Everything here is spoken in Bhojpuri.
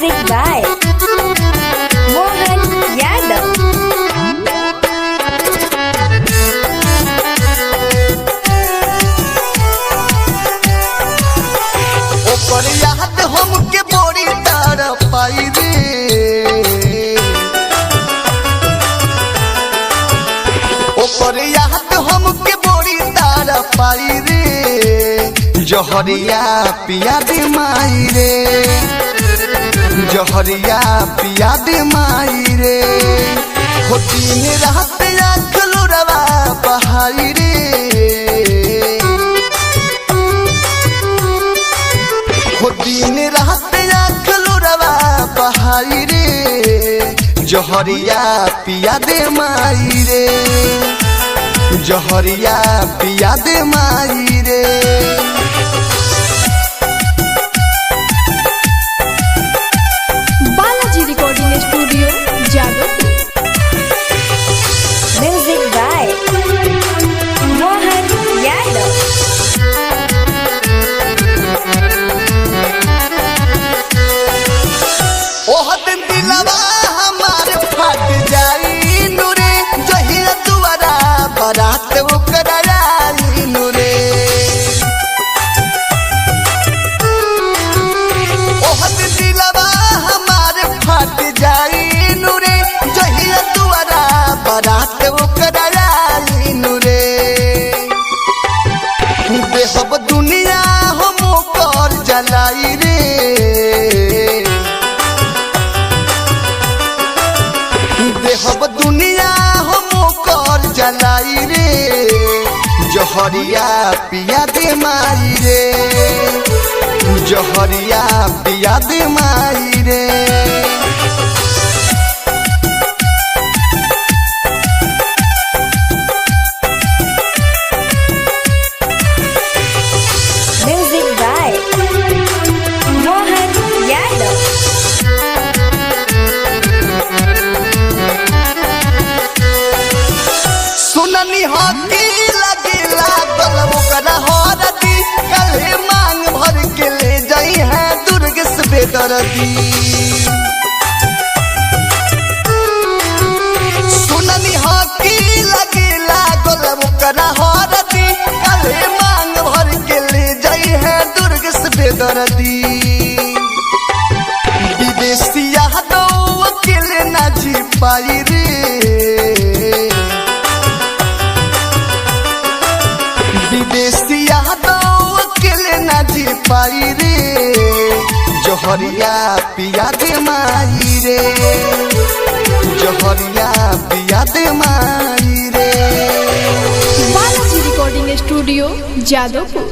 Music by Mohan Yadav. ओकर याद हमके बड़ी तड़पाई रे, ओकर याद हमके बड़ी तड़पाई रे। जहरिया पिया दे माई रे, जहरिया पिया दे माई रे। हो दिन रात आँख लोरवा बहाई रे, हो दिन रात आँख लोरवा बहाई रे। जहरिया पिया दे माई रे, जहरिया पिया दे माई रे। Balaji recording studio Jadavpur. Music by Mohan Yadav. ओह दिन दिलवा हमार फट जाई नुरे, जहिया दुआरा बारात ओकरा आई नुरे। ओह दिन दिलवा हमार फट जाई नुरे, जहिया दुआरा बारात ओकरा आई नुरे। देहब दुनिया हम ओकर जलाई रे, देहब दुनिया हम ओकर जलाई रे। जहरिया पिया दे माई रे, जहरिया पिया दे माई रे। Music by Mohan Yadav. सुननी हकी लगी लागल ओकरा हरदी, कहे मांग भर के ले जाई है दुर्ग से बेदर्दी। सुननी हकी लगी लागल ओकरा हरदी, कहे मांग भर के ले जाई है दुर्ग से बेदर्दी। विदेशिया दो अकेले ना जी पाई रे, विदेशिया दो अकेले ना जी पाई रे। जहरिया पिया दे माई रे, जहरिया पिया दे माई रे। Balaji recording studio Jadavpur.